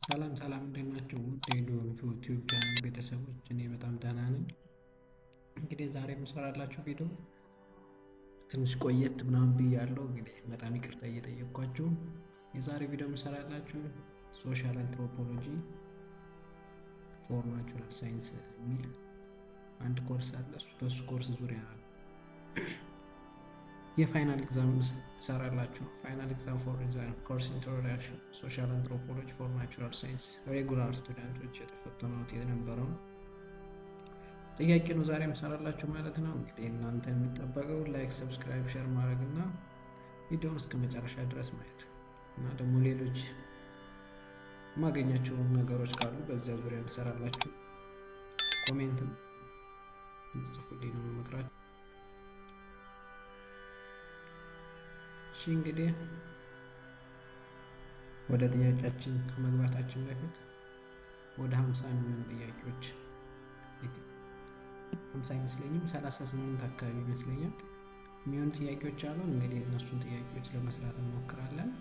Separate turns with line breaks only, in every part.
ሰላም ሰላም እንዴት ናችሁ? ውድ ዩቲዩብ ቻናል ቤተሰቦች፣ እኔ በጣም ደህና ነኝ። እንግዲህ ዛሬ የምሰራላችሁ ቪዲዮ ትንሽ ቆየት ምናምን ብያለሁ። እንግዲህ በጣም ይቅርታ እየጠየቅኳችሁ የዛሬ ቪዲዮ የምሰራላችሁ ሶሻል አንትሮፖሎጂ ፎር ናቹራል ሳይንስ የሚል አንድ ኮርስ አለ። በሱ ኮርስ ዙሪያ የፋይናል ኤግዛም ሰራላችሁ። ፋይናል ኤግዛም ፎር ኮርስ ኢንትሮዳክሽን ሶሻል አንትሮፖሎጂ ፎር ናቹራል ሳይንስ ሬጉላር ስቱደንቶች የተፈተኑት የነበረው ጥያቄ ነው ዛሬ የምሰራላችሁ ማለት ነው። እንግዲህ እናንተ የሚጠበቀው ላይክ፣ ሰብስክራይብ፣ ሼር ማድረግ እና ቪዲዮውን እስከ መጨረሻ ድረስ ማየት እና ደግሞ ሌሎች የማገኛቸው ነገሮች ካሉ በዚያ ዙሪያ እንሰራላችሁ ኮሜንትም እንጽፉልኝ ነው መመክራችሁ። እሺ እንግዲህ ወደ ጥያቄያችን ከመግባታችን በፊት ወደ 50 የሚሆኑ ጥያቄዎች 50 አይመስለኝም 38 አካባቢ ይመስለኛል የሚሆኑ ጥያቄዎች አሉ። እንግዲህ እነሱን ጥያቄዎች ለመስራት እንሞክራለን።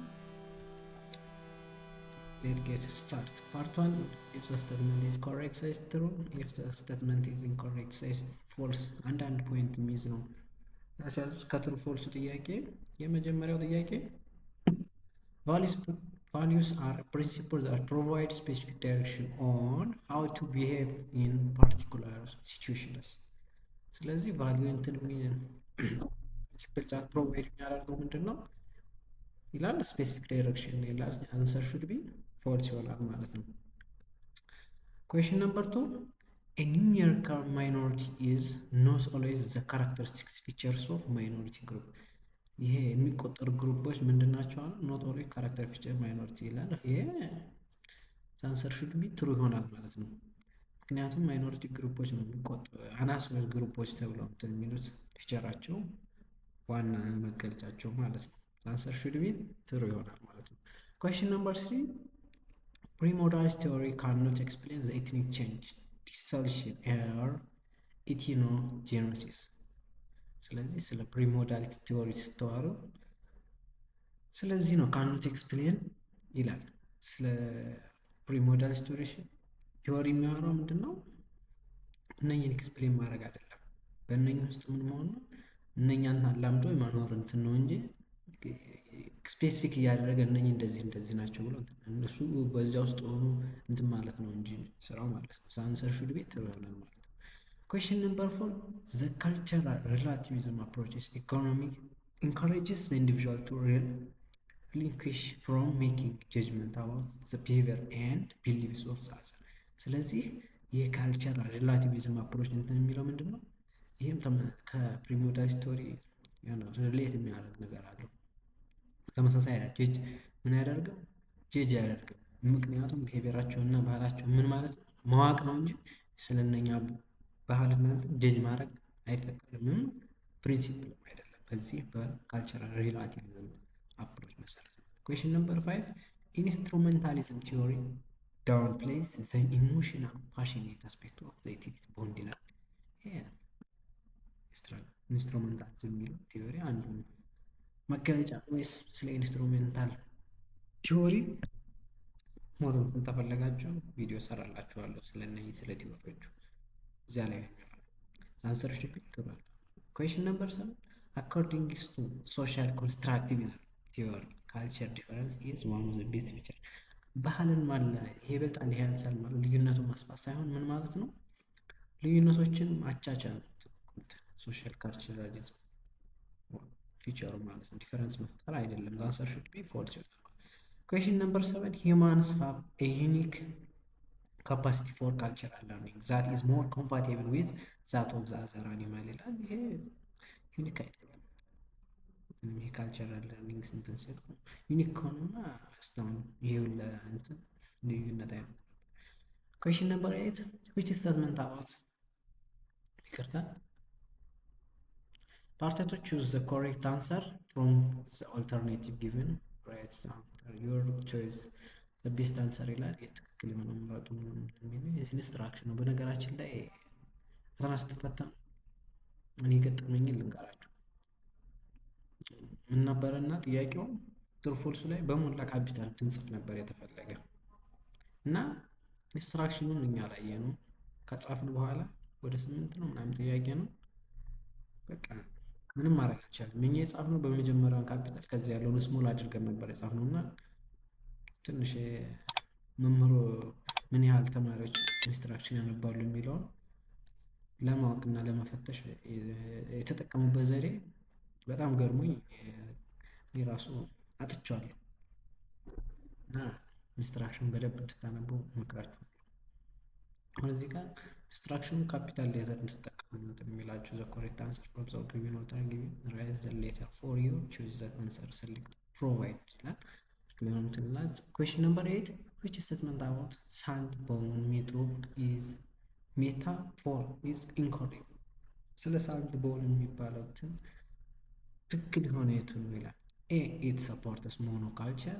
Let's get started. Part 1. If the statement is correct, says true. If the statement is incorrect, says false. አንዳንድ ፖይንት የሚይዝ ነው ከትሩ ፎልስ ጥያቄ። የመጀመሪያው ጥያቄ values are principles that provide specific direction on how to behave in particular situations. ስለዚህ ቫልዩ እንትን principles that provide የሚያደርገው ምንድን ነው ይላል? ስፔሲፊክ ዳይሬክሽን ይላል። አንሰር ሹድ ቢ ፎልስ ይሆናል ማለት ነው። ኩዌሽን ነምበር 2 A numerical minority is not always the characteristics features of minority group. ይሄ የሚቆጠሩ ግሩፖች ምንድን ናቸው? not always character feature minority ይላል። ይሄ አንሰር ሹድ ቢ ትሩ ይሆናል ማለት ነው። ምክንያቱም ማይኖሪቲ ግሩፖች ነው የሚቆጠሩ አናሳ ግሩፖች ተብለው እንትን የሚሉት ፊቸራቸው ዋና መገለጫቸው ማለት ነው። አንሰር ሹድ ቢ ትሩ ይሆናል ማለት ነው። ኩዌሽን ነምበር 3 Pre-modalist theory cannot explain the ethnic change, dissolution, or ethnogenesis. ስለዚህ ስለ ፕሪሞዳሊቲ ቲዎሪ ስተዋሩ ስለዚህ ነው ካኖት ኤክስፕሌን ይላል። ስለ ፕሪሞዳሊቲ ቲዎሪ የሚያወራው ምንድን ነው? እነኝን ኤክስፕሌን ማድረግ አይደለም። በእነኝህ ውስጥ ምን መሆን ነው? እነኛን አላምዶ የማኖር እንትን ነው እንጂ ስፔሲፊክ እያደረገ እነኝህ እንደዚህ ናቸው ብሎ እነሱ በዚያ ውስጥ ሆኑ እንትን ማለት ነው እንጂ ስራው ማለት ነው። አንሰር ሹድ ቢ ትሩ ይሆናል ማለት ነው። Question number 4 The cultural relativism approaches economic encourages the individual to relinquish from making judgment about the behavior and beliefs of the other. ስለዚህ የካልቸራል ሪላቲቪዝም አፕሮች እንትን የሚለው ምንድን ነው? ይህም ከፕሪሞዳሊስት ቲዎሪ ሪሌት የሚያደርግ ነገር አለው። ተመሳሳይ አይደል? ጀጅ ምን ያደርገው? ጀጅ አያደርግም። ምክንያቱም ብሄቪራቸውና ባህላቸው ምን ማለት ነው ማወቅ ነው እንጂ ስለነኛ ባህልና ጀጅ ማድረግ አይፈቀድም። ፕሪንሲፕል አይደለም በዚህ በካልቸራል ሪላቲቪዝም አፕሮች መሰረት ነው። ኩዌሽን ነምበር 5 ኢንስትሩሜንታሊዝም ቲዮሪ ዳውን ፕሌስ ዘ ኢሞሽናል ፓሽኔት አስፔክት ኦፍ ዘ ኤቲክ ቦንድ ይላል። ኢንስትሩሜንታሊዝም የሚለው ቲዮሪ አንዱ መገለጫ ወይስ ስለ ኢንስትሩሜንታል ቲዮሪ ሞር ተፈለጋችሁ ቪዲዮ ሰራላችኋለሁ ስለነዚህ ስለ ቲዮሪዎቹ እዚያ ላይ ያለው አንሰር ሹድ ቢ ትሩ። ኩዌሽን ነምበር 7 አኮርዲንግ ቱ ሶሻል ኮንስትራክቲቪዝም ቲዮሪ ካልቸር ዲፈረንስ ኢዝ ዋን ኦፍ ዘ ቤስት ፊቸር። ባህልን ማለት ይሄ ይበልጣል ይሄ ያንሳል ማለት ልዩነቱን ማስፋት ሳይሆን ምን ማለት ነው? ልዩነቶችን ማቻቻል ነው። ሶሻል ካልቸራሊዝም ፊቸሩ ማለት ነው። ዲፈረንስ መፍጠር አይደለም። አንሰር ሹድ ቢ ፎልስ ይሆናል። ኩዌሽን ነምበር 7 humans have a unique capacity for cultural learning that is more compatible with that of the other animal ይላል። ይሄ ዩኒክ አይደለም። ይሄ ካልቸራል ለርኒንግ እንትን ሲል ዩኒክ ከሆነማ እስካሁን ይሄው ለእንትን ልዩነት አይነት። ኩዌሽን ነምበር 8 which statement about ይቅርታ Part to choose the correct answer from the alternative given. Right answer, your choice the best answer ይላል። የትክክል የሆነው ምረጡ የሚል ኢንስትራክሽን ነው። በነገራችን ላይ ፈተና ስትፈተኑ እኔ ገጠመኝን ልንገራችሁ። ምን ነበረና ጥያቄው ትሩ ፎልሱ ላይ በሞላ ካፒታል እንድንጽፍ ነበር የተፈለገ። እና ኢንስትራክሽኑን እኛ ነው ከጻፍን በኋላ ወደ 8 ነው ምናምን ጥያቄ ነው። በቃ ምንም ማድረግ አልቻለም። እኛ የጻፍነው በመጀመሪያው ካፒታል ከዚህ ያለውን ስሞል አድርገን ነበር የጻፍነው እና ትንሽ መምህሩ ምን ያህል ተማሪዎች ኢንስትራክሽን ያነባሉ የሚለውን ለማወቅ እና ለመፈተሽ የተጠቀሙበት ዘዴ በጣም ገርሞኝ እኔ ራሱ አጥቼዋለሁ። እና ኢንስትራክሽን በደንብ እንድታነቡ እመክራችኋለሁ። አሁን እዚህ ጋር ኢንስትራክሽኑ ካፒታል ሌተር እንድትጠቀሙ እንትን የሚላችሁ ዘ ኮሬክት አንሰር ፍሮም ዘ ጊቨን ኦር ጊቨን ራይት ዘ ሌተር ፎር ዩ ቹዝ ዘ አንሰር ሰሌክት ፕሮቫይድ ይላል። ኩዌስችን ነምበር 8 which statement about sandbone method is metaphor is incorrect። ስለ ሳንድቦን የሚባለው ትክክል የሆነ የቱ ነው ይላል። ኤ it supports monoculture፣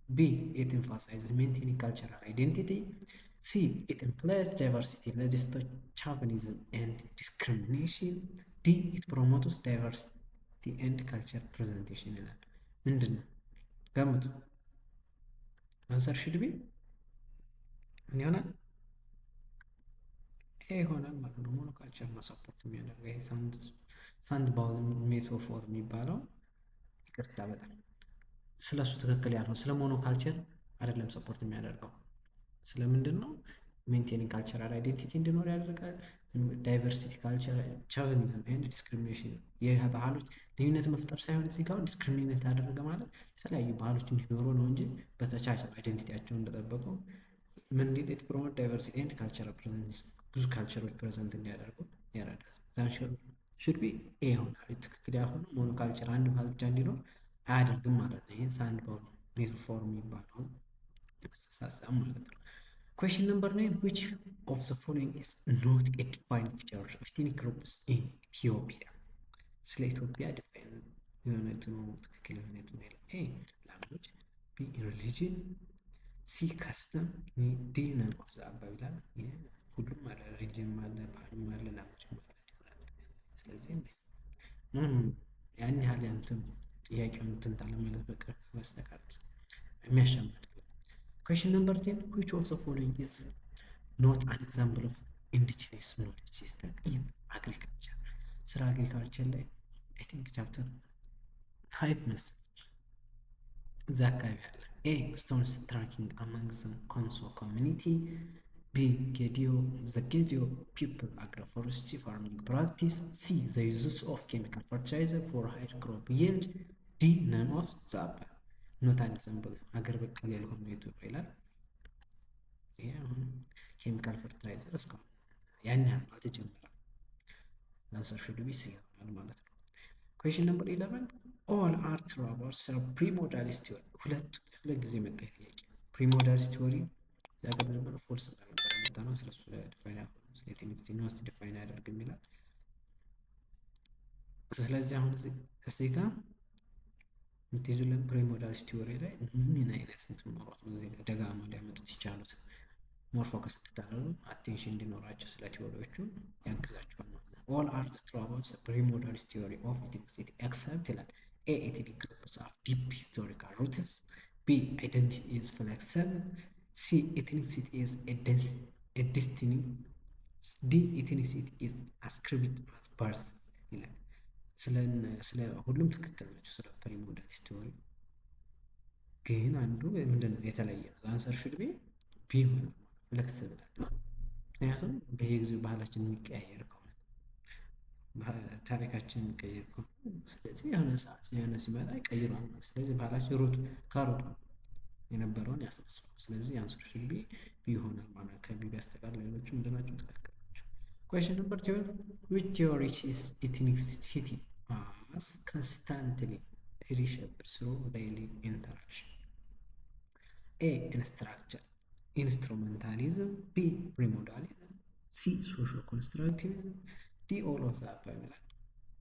B it emphasizes maintaining cultural identity፣ C it implies diversity leads to chauvinism and discrimination፣ D it promotes diversity and culture presentation ይላል። ምንድን ነው ገምቱ? አንሰር ሹድ ቢ ምን ይሆናል? ኤ ይሆናል ማለት ነው። ሞኖካልቸር ነው ሰፖርት የሚያደርገው ይሄ ሳንድቦን ሜታፎር የሚባለው። ይቅርታ በጣም ስለሱ ትክክል ያልሆነ ስለ ሞኖካልቸር አይደለም ሰፖርት የሚያደርገው። ስለምንድን ነው? ሜንቴኒንግ ካልቸራል አይዴንቲቲ እንዲኖር ያደርጋል። ዳይቨርሲቲ ካልቸር፣ ቻቪኒዝም ኤንድ ዲስክሪሚኔሽን የባህሎች ልዩነት መፍጠር ሳይሆን እዚህ ጋር ዲስክሪሚኔት ያደረገ ማለት የተለያዩ ባህሎች እንዲኖሩ ነው እንጂ በተቻቸው አይዴንቲቲያቸውን እንደጠበቀው ምን ዲድ ኢት ፕሮሞት ዳይቨርሲቲ ኤንድ ካልቸራል ፕሬዘንቴሽን ብዙ ካልቸሮች ፕሬዘንት እንዲያደርጉ ያደርጋል። ዛን ሹድ ቢ ኤ ይሆናል። ትክክል ያልሆነው ሞኖካልቸር አንድ ባህል ብቻ እንዲኖር አያደርግም ማለት ነው። ይሄ ሳንድቦን ሜታፎር የሚባለው አስተሳሰብ ማለት ነው። Question number 9 which of the following is not a defined feature of ethnic groups in Ethiopia? ስለ ኢትዮጵያ ዲፋይን የሆነቱ ነው ትክክል የሆነቱ ነው። ኤ ላንጉጅ፣ ቢ ሪሊጅን፣ ሲ ካስተም፣ ዲ ነን ኦፍ ዘ አባብ ይላል። ሁሉም አለ፣ ሪሊጅን አለ፣ ባህልም አለ፣ ላንጉጅም አለ ዲፍረንት። ስለዚህ ምንም ያን ያህል እንትን ጥያቄውን እንትን ታለማለት በቀር በስተቀር የሚያሻማ አይደለም። Question number 10 which of the following is not an example of indigenous knowledge system in agriculture? ስለ አግሪካልቸር ላይ አይ ቲንክ ቻፕተር 5 መሰለኝ እዛ አካባቢ አለ። ኤ stones tracking among the Konso community፣ B the Gedio people agroforestry farming practice፣ C the use of chemical fertilizer for higher crop yield፣ D none of the above። ኖት አን ኤግዛምፕል ሀገር በቀል ያልሆነ ኢትዮጵያ ይላል። ይሄ አሁን ኬሚካል ፈርቲላይዘር እስካሁን ያን ያህል አልተጀመረም። አንሰር ሹድ ቢ ሲ ይሆናል ማለት ነው። ኩዌስችን ነምበር 11 ኦል አር ትሩ አባውት ፕሪሞዳሊስት ቲዮሪ። ሁለት ጊዜ መጣ ጥያቄ። ፕሪሞዳሊስት ቲዮሪ ዛገር ነበር ፎልስ ነበር መጣ ነው። ስለሱ ዲፋይን ያደርጋል። ስለ ቴክኒክ ነው ዲፋይን ያደርግም ይላል። ስለዚህ አሁን እዚህ ጋር ምትይዙልን ፕሪሞዳሊስት ቲዮሪ ላይ ምን አይነት እንትን ኖሮት ነው እዚህ ደጋማ ሊያመጡት ይቻሉት? ሞር ፎከስ እንድታደርጉ አቴንሽን እንዲኖራቸው ስለ ቲዮሪዎቹ ያግዛችኋል ማለት ነው። ኦል አር ዘ ትሩ አባውት ዘ ፕሪሞዳሊስት ቲዮሪ ኦፍ ኢትኒሲቲ ኤክሰፕት ይላል። ኤ ኤትኒክ ግሩፕስ ሃቭ ዲፕ ሂስቶሪካል ሩትስ፣ ቢ አይደንቲቲ ኢዝ ፍሌክሲብል፣ ሲ ኤትኒሲቲ ኢዝ ኤ ዴስቲኒ፣ ዲ ኤትኒሲቲ ኢዝ አስክሪብድ አት በርዝ ይላል። ስለ ሁሉም ትክክል ናቸው። ስለ ፕሪሞዳሊስት ቲዮሪ ግን አንዱ ምንድነው የተለየ ነው። አንሰር ሹድ ቢ ይሆናል ፍሌክሲብል አይደል? ምክንያቱም በየጊዜው ባህላችን የሚቀያየር ከሆነ ታሪካችን የሚቀየር ከሆነ ስለዚህ የሆነ ሰዓት የሆነ ሲመጣ ይቀይሯል ማለት። ስለዚህ ባህላችን ከሩቱ የነበረውን ያስረሳል። ስለዚህ አንሰር ሹድ ቢ ይሆናል ማለት ከቢ በስተቀር ሌሎቹ ምንድናቸው ትክክል ናቸው። ኩዌስችን ነምበር 12 which theory is ethnicity as constantly reshaped through daily interaction? A instrumentalism፣ B primordialism፣ C social constructivism፣ D all of the above ይላል።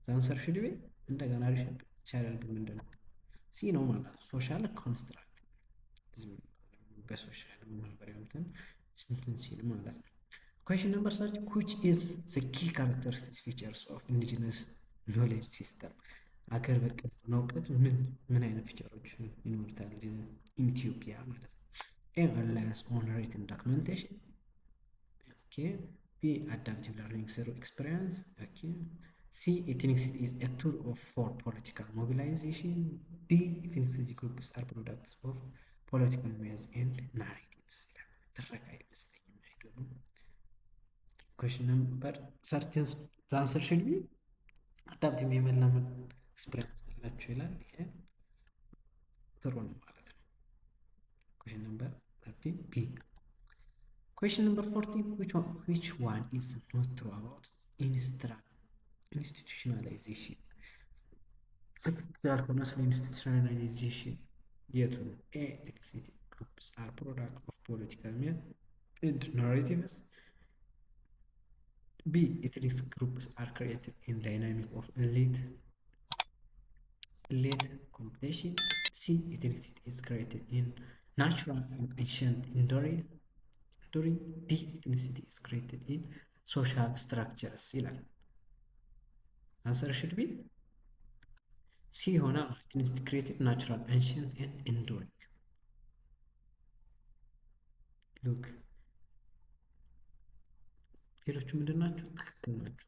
አንሰር ሹድ ቢ እንደገና ሪሸፕ ሲያደርግ ምንድን ነው? ሲ ነው ማለት ሶሻል ኮንስትራክቲቪዝም በሶሻል ማህበራዊ እንትን ሲል ማለት ነው። Question number 30 which is the key characteristics features of indigenous knowledge system? አገር በቀል እውቀት ምን አይነት ፊቸሮች ይኖሩታል ኢትዮጵያ ማለት ነው? A. reliance on written documentation. Okay. B. adaptive learning through experience. Okay. C. ethnicity is a tool for political mobilization. D. ethnicity groups are products of political myths and narratives. ትረካ አይመስለኝም። I don't know. Question number 13. The answer should be adaptive የመላመድ ኤክስፒሪየንስ አላችሁ ይላል። ይሄ ጥሩ ነው ማለት ነው። Question number 13 B. Question number 14. Which one is not true about institutionalization? ትክክል ያልሆነ ስለ ኢንስቲቱሽናላይዜሽን የቱ ነው? A. ethnicity groups are product of political myths and narratives. B. ethnic groups are created in dynamic of elite competition. C. ethnicity is created in natural and ancient enduring. D. ethnicity is created in social structures ይላል። answer should be C ይሆናል። ethnicity created natural, ancient and enduring. look ሌሎቹ ምንድን ናቸው? ትክክል ናቸው።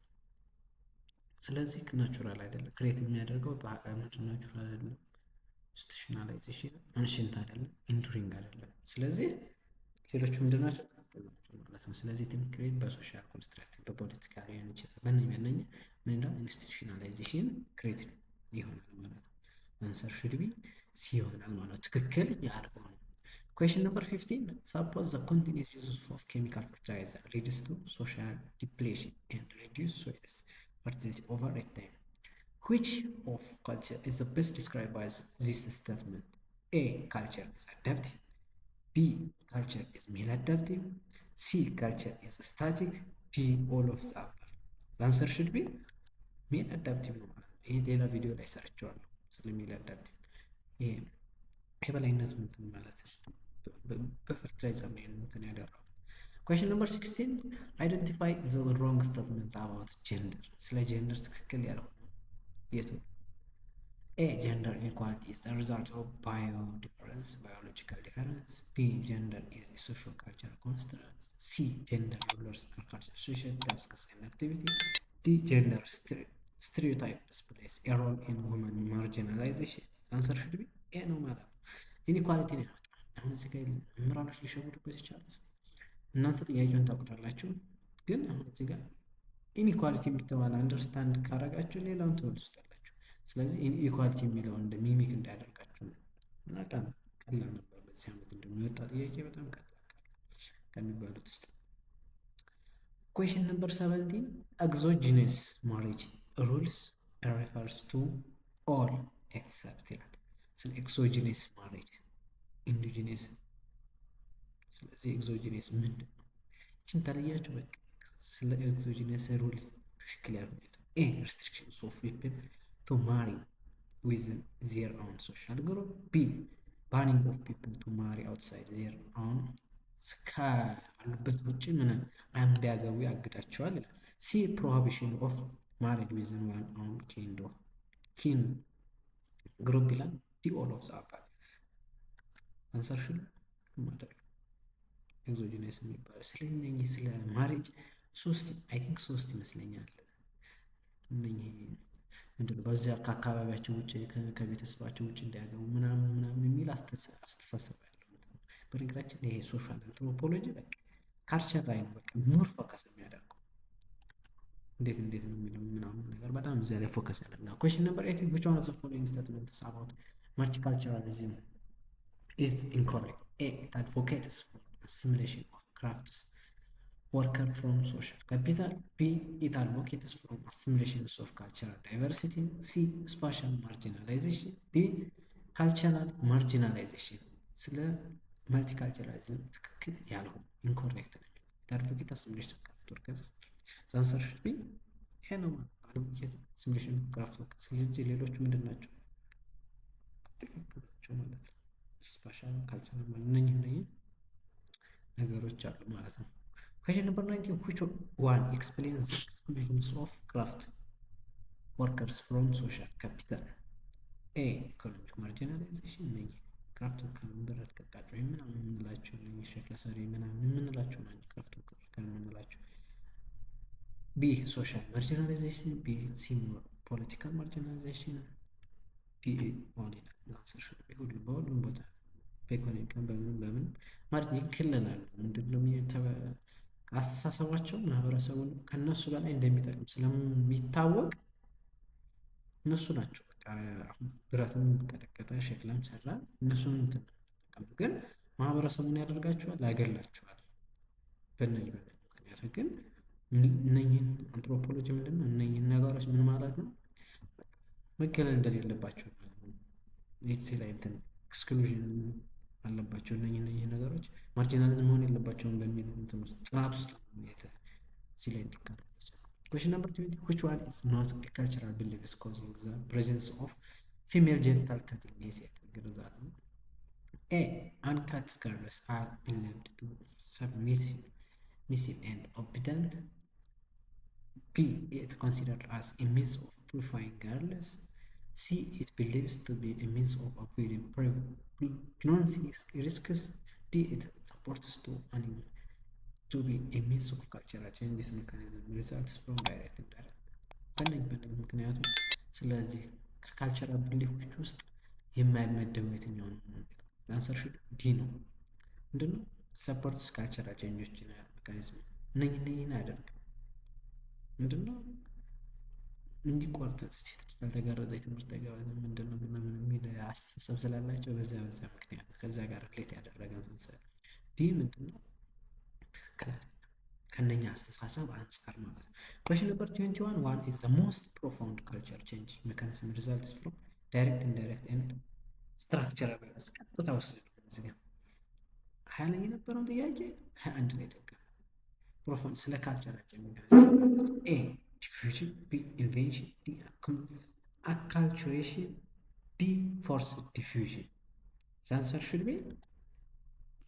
ስለዚህ ናቹራል አይደለም ክሬት የሚያደርገው ምንድን ናቹራል አይደለም፣ ኢንስቲቱሽናላይዜሽን አንሽንት አይደለም፣ ኢንዱሪንግ አይደለም። ስለዚህ ሌሎቹ ምንድን ናቸው? ትክክል ናቸው ማለት ነው። ስለዚህ ክሬት በሶሻል ኮንስትራክቲቭ በፖለቲካ ሊሆን ይችላል። በእነኛ ምን እንዳው ኢንስቲቱሽናላይዜሽን ክሬት ይሆናል ማለት ነው። አንሰር ሹድ ቢ ሲ ይሆናል ማለት ነው። ትክክል ያልሆነ Question number 15. Suppose the continuous use of chemical fertilizer leads to social depletion and reduced soils fertility over a time. Which of culture is the best described by this statement? A. Culture is adaptive. B. Culture is maladaptive. C. Culture is static. D. All of the above. The answer should be maladaptive. ይሄ ሌላ ቪዲዮ ላይ ሰርቼዋለሁ ስለ maladaptive። ይሄ የበላይነቱ እንትን ማለት ነው። በፈርቲላይዘር ነው እንትን ያደረገው። Question number 16. Identify the wrong statement about gender. ስለ ጀንደር ትክክል ያልሆነ የቱ? A. Gender inequality is the result of biological difference. B. Gender is a social cultural construct. C. Gender rulers are cultural social tasks and activities. D. Gender stereotypes plays a role in women marginalization. Answer should be A ነው ማለት ነው። ኢኒኳሊቲ ነው። አሁን እዚህ ጋር መምህራኖች ሊሸውዱበት ይቻላል። እናንተ ጥያቄውን ታውቁታላችሁ፣ ግን አሁን እዚህ ጋር ኢኒኳሊቲ የሚተባለ አንደርስታንድ ካረጋችሁ ሌላውን ትወልሱታላችሁ። ስለዚህ ኢኒኳሊቲ የሚለውን እንደ ሚሚክ እንዳያደርጋችሁ ነው። እና ቀላል ነበር በዚህ ዓመት እንደሚወጣ ጥያቄ በጣም ቀላል ከሚባሉት ውስጥ። Question number 17. Exogenous marriage rules refers to all except ይላል። ስለ ኤክሶጂነስ ማሬጅ ኢንዲጂነስ። ስለዚህ ኤክሶጂነስ ምንድን ነው? እችን ተለያችሁ በቃ ስለ ኤክሶጂነስ ሩል ትክክል ያልሆነ ኤ restrictions of people to marry within their own social group. B. banning of people to marry outside their own ካሉበት ውጭ ምን እንዳያገቡ ያግዳቸዋል ይላል። C. prohibition of marriage within one own kin group ይላል። D. all of the above. አንሰር ሹድ ማለት ነው። ኤክሶጂነስ የሚባለው ስለዚህ ስለ ማሬጅ ሶስት ይመስለኛል። እነኚህ ምንድነው በዚያ ከአካባቢያቸው ውጭ ከቤተሰባቸው ውጭ እንዲያገቡ ምናምን የሚል አስተሳሰብ ያለው ነው። በነገራችን ይሄ ሶሻል አንትሮፖሎጂ በቃ ካልቸር ላይ ነው በቃ ሞር ፎከስ የሚያደርገው እንዴት ነው የሚለው ምናምን ነገር በጣም እዚያ ላይ ፎከስ ያደርጋል። Question number 18. Which one of the following statements about multiculturalism is incorrect? A. It advocates for assimilation of crafts worker from social capital. B. It advocates for assimilation of cultural diversity. C. spatial marginalization. D. cultural marginalization. ስለ multiculturalism ትክክል ያልሆነ incorrect ነው። It advocates assimilation of craft workers. The answer should be ይሄ ነው። advocate assimilation of craft workers። ስለዚህ ሌሎቹ ምንድን ናቸው? ትክክል ናቸው ማለት ነው። ስፓሻል ካልቸራል እነኚህ ነገሮች አሉ ማለት ነው። Question number 19. Which one explains the exclusions of craft workers from social capital? A. economic marginalization. ክራፍት ወርከር ብረት ቀጥቃጭ ወይም ምናምን የምንላቸው ሸክላ ሰሪ ምናምን የምንላቸው ናቸው ክራፍት ወርከር የምንላቸው። ቢ ሶሻል ማርጂናላይዜሽን፣ ቢ ሲሞር ፖለቲካል ማርጂናላይዜሽን፣ ዲ ኦን ይላል። አንሰር ሹድ ቢ በሁሉም ቦታ በኢኮኖሚካም በምን ማለት ይክለናል። ምንድነው አስተሳሰባቸው ማህበረሰቡን ከነሱ በላይ እንደሚጠቅም ስለሚታወቅ እነሱ ናቸው በቃ ብረትም ቀጠቀጠ ሸክላም ሰራ እነሱን እንትን ግን ማህበረሰቡን ያደርጋቸዋል ያገላቸዋል። በእነዚህ ምክንያት ግን እነኝህን አንትሮፖሎጂ ምንድነው እነኝህን ነገሮች ምን ማለት ነው መገለል እንደሌለባቸው እዚህ ላይ እንትን ኤክስክሉዥን አለባቸው። እነኝህ ነገሮች ማርጂናላይዝ መሆን የለባቸውም በሚል እንትን ውስጥ ጥናት ውስጥ እዚህ ላይ እንዲካተት Question number 20. Which one is not a cultural belief is causing the presence of female genital cutting? Yes, A. Uncut girls are believed to submissive and obedient. B. It considered as a means of purifying girls. C. It believes to be a means of avoiding pregnancy risks. D. It supports to be a means of cultural change. This mechanism results from direct and indirect. በእነዚህ ምክንያቱም ስለዚህ ከካልቸራል ብሊፎች ውስጥ የማይመደቡ የትኛው ነው? አንሰር ሹድ ዲ ነው። ምንድነው ሰፖርትስ ካልቸራል ቼንጆች ሜካኒዝም እነኝህን አያደርግም። ምንድነው እንዲቆርጥ ያልተጋረዘች ትምህርት አይገባም ምንድነው ምናምን የሚል አስተሳሰብ ስላላቸው በዛ ምክንያት ከዛ ጋር ሪሌት ያደረገ ዲ ምንድነው ትክክል አይደለም ከነኛ አስተሳሰብ አንፃር ማለት ነው። question number 21. One is the most profound culture change mechanism results from direct, indirect and structural awareness. ቀጥታ ወስድ እዚህ ጋር 20 ላይ የነበረውን ጥያቄ 21 ላይ ደገ profound ስለ ካልቸር ሜካኒዝም A diffusion, B invention, D acculturation, D forced diffusion. The answer should be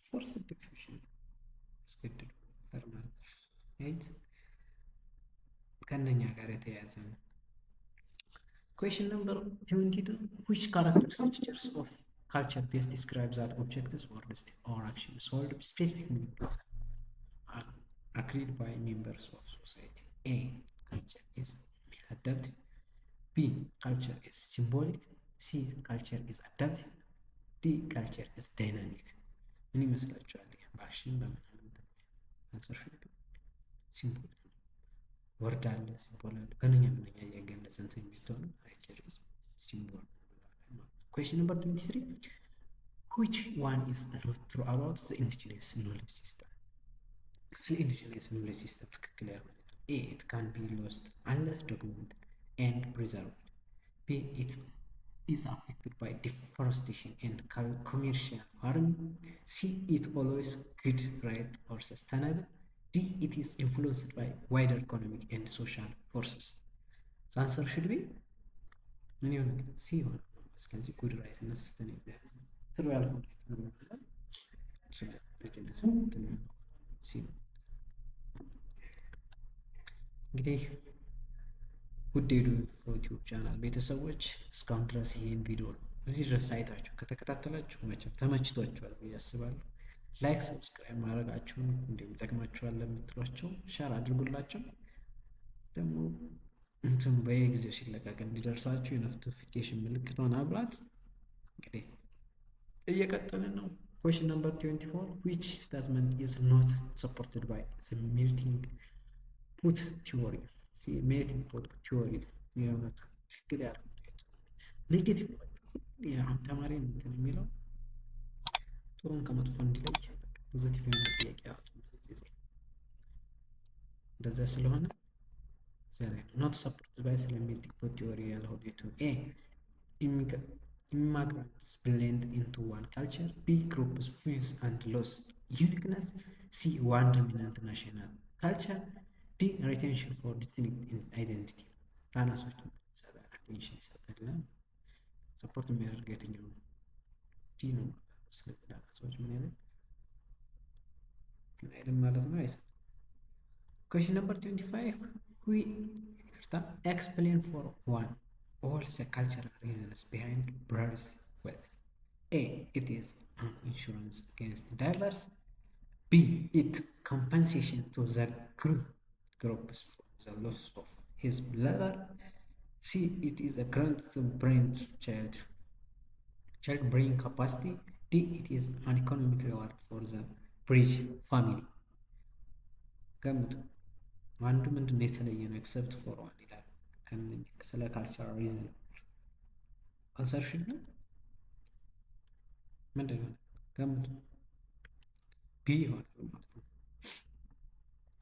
forced diffusion. አስገድዶ right ከነኛ ጋር የተያያዘ ነው። question number 22. Which characteristics features of culture best describes that objects, words or actions hold specific meanings agreed by members of society? A. Culture is adaptive. B. Culture is symbolic. C. Culture is adaptive. D. Culture is dynamic. ምን ይመስላችኋል? በአክሽን በምናምን አንሰር ሹድ ቢ ሲምቦል ወርድ አለ ሲምቦል አለ ከነኛ እያገለጸ እንትን የሚሆነው አይቸሪስ ሲምቦል። question number 23. which one is not true about the indigenous knowledge system? ስለ indigenous knowledge system ትክክል ያልሆነ A. It can be lost unless documented and preserved. B. It is affected by deforestation and commercial farming. C. It always good, right or sustainable. D. It is influenced by wider economic and social forces. The answer should be ምን ይሆናል? C ይሆናል። ስለዚህ ጉድ ራይት እና ሰስተኔብል ትሩ ያልሆነ እንግዲህ ውድ ዩቲዩብ ቻናል ቤተሰቦች እስካሁን ድረስ ይሄን ቪዲዮ እዚህ ድረስ አይታችሁ ከተከታተላችሁ መቼም ተመችቷችኋል ብዬ አስባለሁ። ላይክ ሰብስክራይብ ማድረጋችሁን እንዲሁም ይጠቅማችኋል ለምትሏቸው ሼር አድርጉላቸው። ደግሞ እንትን በየጊዜው ሲለቀቅ እንዲደርሳችሁ የኖቲፊኬሽን ምልክቷን አብራት። እንግዲህ እየቀጠልን ነው። question number 24. which statement is not supported by the melting pot theory? See melting pot theory የሆነት ትክክል ያለው ኔጌቲቭ የአሁን ተማሪ እንትን የሚለው ጥሩን ከመጥፎ እንዲለይ ፖዚቲቭ የሆነ ጥያቄ ያወጡ ጊዜ እንደዛ ስለሆነ ዘሬ not supported by the melting pot theory ያለው ዲቱ A. immigrants blend into one culture. B. groups fuse and lose uniqueness. C. one dominant national culture. D. retention for distinct identity. ራናሶች ሰበራ ሪቴንሽን ይሰጣል። ሰፖርት የሚያደርግ የትኛው ዲ ነው? ስለዚህ ራናሶች ምን አይደለም ማለት ነው አይሰጥ። question number 25. we explain for one all the cultural reasons behind birth wealth. A. It is an insurance against divorce. B. It compensation to the groups for the loss of his lover. C. It is a grant to brain child brain capacity. D. It is an economic reward for the bridge family. ገምቱ። አንዱ ምንድን ነው የተለየ ነው? ኤክሰፕት ፎር ዋን ይላል። ስለ ካልቸራል ሪዝን አንሰርሽን ነው ምንድን ነው? ገምቱ። ቢ ይሆናል ማለት ነው።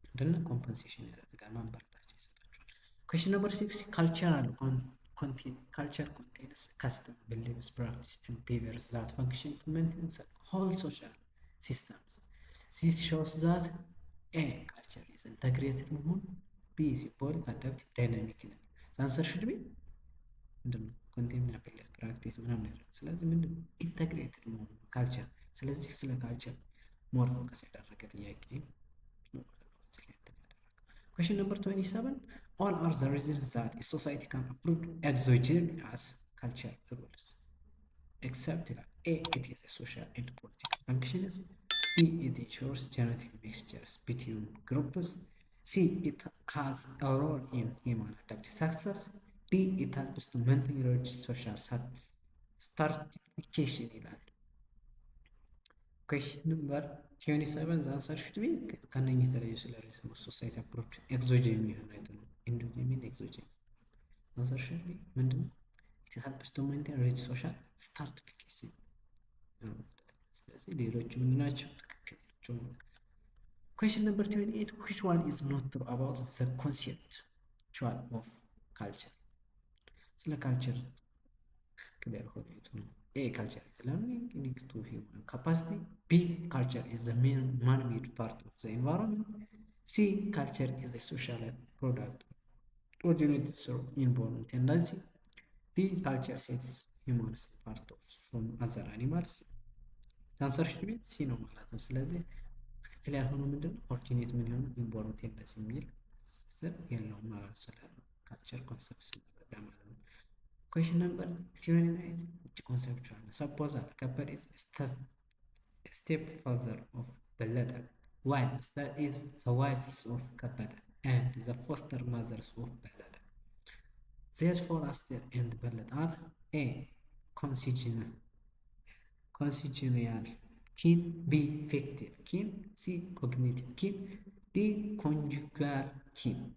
ምንድን ነው? ኮምፐንሴሽን ያደርጋል፣ ማበረታቻ ይሰጣቸዋል። ኩዌስችን ነምበር 6 ካልቸራል culture contains custom, beliefs, practice, and behaviors that function to maintain the whole social systems. This shows that A. Culture is integrated መሆን B. ሲባል adaptive, dynamic ይላል። answer should be ምንድን ነው? contain እና belief, practice ምናምን ያለው። ስለዚህ ምንድን ነው? integrated መሆን ካልቸር። ስለዚህ ስለ ካልቸር ሞር ፎከስ ያደረገ ጥያቄ ነው። Question number 27. All are the reasons that a society can approve exogenous culture rules. Except that A. It is a social and political functions. B. It ensures genetic mixtures between groups. C. It has a role in human adaptive success. D. It helps to maintain social stratification. Question number 27 the answer should be ከነኚህ የተለዩ ስለ ሪዝን ኦፍ ሶሳይቲ አፕሮች ኤግዞጂን የሆነ አይተ ነው። ኢንዶጂን ኤግዞጂን answer should be ምንድን ነው? it helps to maintain rich social stratification። ስለዚህ ሌሎቹ ምንድን ናቸው? ትክክል ናቸው። question number 28 which one is not true about the conceptual of culture? ስለ ካልቸር ትክክል ያልሆነ የቱ ነው? A. Culture is learning linked to human capacity. B. Culture is the main man-made part of the environment. C. Culture is a social product originated through inborn tendency. D. Culture sets humans apart from other animals. The answer should be C ነው ማለት ነው። ስለዚህ ትክክል ያልሆነው ምንድን ነው? ኦሪጂኔት ምን የሆነ ኢንቦርን ቴንደንሲ የሚል ሰብ የለውም ማለት ስላለ ካልቸር ኮንሰፕት ስለበዳ ማለት ነው። Question number 29 which conceptual suppose Kappa is a stepfather of Belada while Star is the wives of Kappada and the foster mothers of Belada. Therefore Aster and Belada are A. Consanguineal kin. B. fictive kin. C. cognitive kin. D. conjugal kin.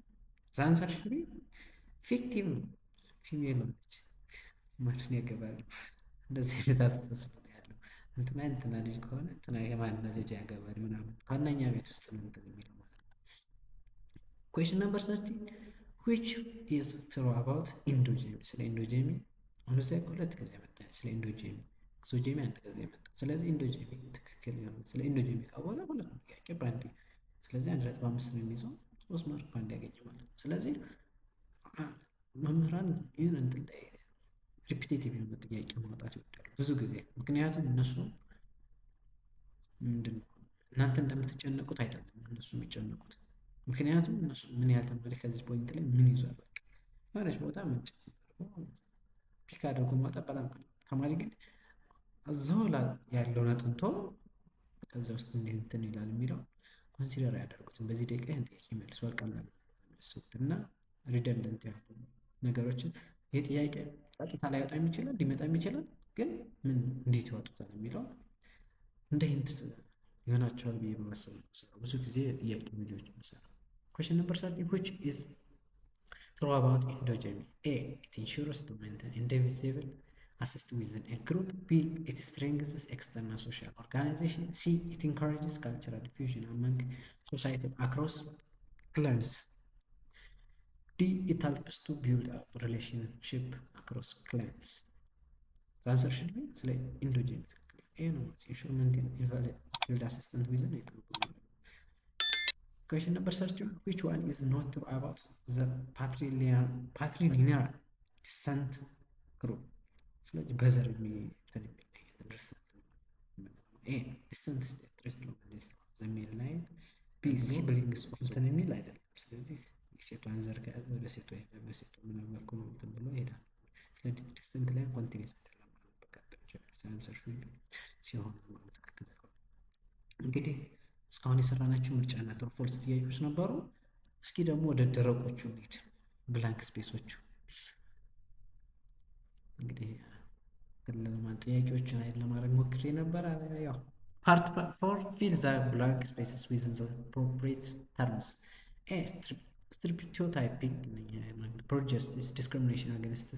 The answer should be fictive. ፊሜል ነች ማንን ያገባሉ? እንደዚህ አይነት አስተሳሰብ ነው ያለው። እንትና ልጅ ከሆነ እንትና የማን ልጅ ያገባል ምናምን ከእነኛ ቤት ውስጥ ነው እንትን የሚለው ማለት ነው። question number 30 which is true about ኢንዶጂሚ? ስለ ኢንዶጂሚ አሁን እዚያ ሁለት ጊዜ መጣ። ስለ ኢንዶጂሚ ኤክሶጂሚ አንድ ጊዜ መጣ። ስለዚህ ኢንዶጂሚ ትክክል ነው። ስለ ኢንዶጂሚ ካወራ ሁለት ጥያቄ ባንዴ። ስለዚህ 1.5 ነው የሚይዘው 3 ማርክ ባንዴ ያገኘ ማለት ነው። ስለዚህ መምህራን ይህን እንትን ላይ ሪፒቴቲቭ የሆነ ጥያቄ ማውጣት ይወዳሉ ብዙ ጊዜ። ምክንያቱም እነሱ ምንድን ነው እናንተ እንደምትጨነቁት አይደለም እነሱ የሚጨነቁት። ምክንያቱም እነሱ ምን ያህል ተማሪ ከዚህ ፖይንት ላይ ምን ይዟል በቃ ማለች ቦታ ምንጭ ፒክ አድርጎ ማውጣት በጣም ተማሪ ግን እዛው ላይ ያለውን አጥንቶ ከዛ ውስጥ እንትን ይላል የሚለው ኮንሲደር ያደርጉትን በዚህ ደቂቃ ይህን ጥያቄ መልሷል ቀላል እና ሪደንደንት ያሉ ነገሮችን የጥያቄ ቀጥታ ላይ ወጣ የሚችላል ሊመጣም ይችላል ግን ምን እንዴት ይወጡታል የሚለው እንደ ሂንት ይሆናቸዋል ብዬ በማሰብ ነው ብዙ ጊዜ ጥያቄ ቪዲዮዎች የሚሰራው። question number 30 which is true about endogamy? A. It ensures to maintain indivisible assist within a group. B. It strengthens external social organization. C. It encourages cultural diffusion among society across clans. D. It helps to build up relationship across clans. The answer should be like endogamy. A no, you should maintain invalid assistant within a group. Question number 32 which one is not true about the patrilineal descent group? ስለዚህ በዘር የሚተን ድርሰት A. descent state rest of the male line. B. siblings of እንትን የሚል አይደለም። ስለዚህ ሴቷን ዘር ከያዘ ወደ ሴቷ ሄደ በሴቷ ምን መልኩ ነው እንትን ብሎ ይሄዳል። ስለዚህ ዲስተንት ላይ ኮንቲኒስ አይደለም ማለት በቀጥታ አንሰር ሹድ ቢ ሲሆን ማለት ትክክል። እንግዲህ እስካሁን የሰራናቸው ምርጫና ትሩ ፎልስ ጥያቄዎች ነበሩ። እስኪ ደግሞ ወደ ደረቆቹ እንሂድ፣ ብላንክ ስፔሶቹ። እንግዲህ ለማን ጥያቄዎችን አይደል ለማድረግ ሞክሬ ነበር። ያው ፓርት 4 ፊል ዘ ብላንክ ስፔስስ ዊዝን ዘ አፕሮፕሪየት ተርምስ። ስቴሪዮታይፒንግ ፕሮጀስቲስ ዲስክሪሚኔሽን አገንስት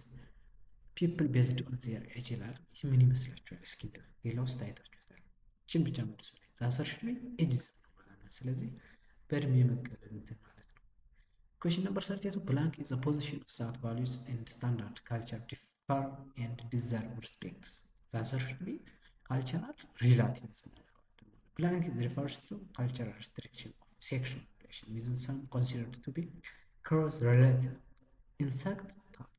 ፒፕል ቤዝድ ኦን ዜር ኤጅ ይላል። ምን ይመስላችኋል? እስኪ ሌላው ውስጥ አይታችሁታል። ችን ብቻ መልሱ ላይ ዛሰርሽን ኤጅስ ነው ማለት ነው። ስለዚህ በእድሜ መገለል እንትን ማለት ነው። ኩዌሽን ነምበር 32 ብላንክ ኢዝ a position of that values and standard culture differ and deserve respect. The answer should be cultural relativism. Blank refers to cultural restriction of sexual relation within some considered to be cross-relative insect type.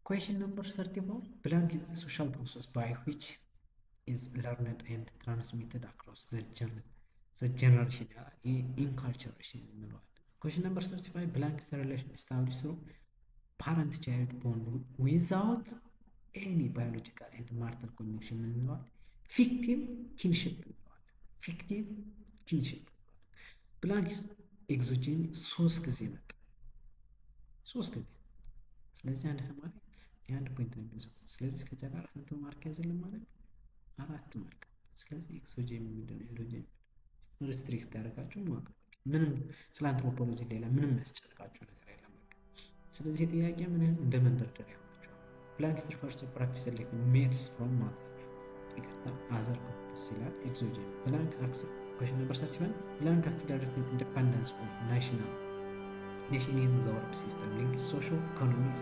Question number 34 blank is the social process by which is learned and transmitted across the generation inculturation. Question number 35 blank is a relation established through parent-child bond without any biological and marital connection እንለዋል። ፊክቲቭ ኪንሽፕ እንለዋል። ፊክቲቭ ኪንሽፕ ብላንክ ኤግዞጂን 3 ጊዜ መጣ፣ 3 ጊዜ። ስለዚህ አንድ ተማሪ የአንድ ፖይንት ነው የሚይዘው። ስለዚህ ከዚያ ጋር ስንት ማርክ ያዘልን ማለት 4 ማርክ። ስለዚህ ኤግዞጂን ምንድነው ኢንዶጂን ሪስትሪክት ያደርጋችሁ ማለት ምንም ስለ አንትሮፖሎጂ ሌላ ምንም ያስጨንቃችሁ ነገር የለም። ስለዚህ ጥያቄ ምን ያህል እንደ መንደርደሪያ ሆናችሁ ብላንክ ሪፈርስ ቱ ፕራክቲስ ላይክ ሜድስ ፍሮም ማዘር ይቀርታ አዘር ግሩፕስ ይላል። ኤግዞጂን ብላንክ አክስ ኩዌሽን ነምበር 31 ብላንክ አክት ዳይሬክት ኢንዲፔንደንስ ኦፍ ናሽን ኢን ዘ ወርልድ ሲስተም ሊንክ ሶሾ ኢኮኖሚክ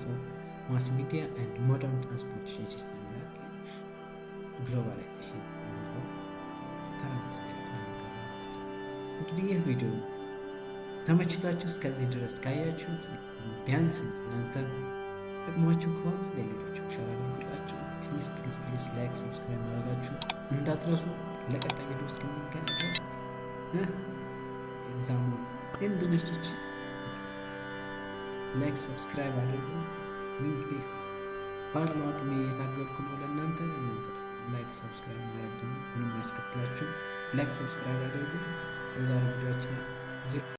ማስ ሚዲያ ኤንድ ሞደርን ትራንስፖርቴሽን ሲስተም ይላል። ግሎባላይዜሽን ከረንት እንግዲህ ይህ ቪዲዮ ተመችቷችሁ እስከዚህ ድረስ ካያችሁት ቢያንስ እናንተ ጥቅማችሁ ከሆነ ለሌሎችም ሸር አድርጉላችሁ። ፕሊዝ ላይክ ሰብስክራይብ ማድረጋችሁ እንዳትረሱ። ለቀጣይ ቪዲዮ ውስጥ የምንገናኘው ኤግዛሙ እንደነችች ላይክ ሰብስክራይብ አድርጉ። እንግዲህ ባለው አቅሜ እየታገልኩ ነው ለእናንተ ላይክ ሰብስክራይብ ማድረግ ምንም ያስከፍላችሁ። ላይክ ሰብስክራይብ አድርጉ። በዛሬው ቪዲዮአችን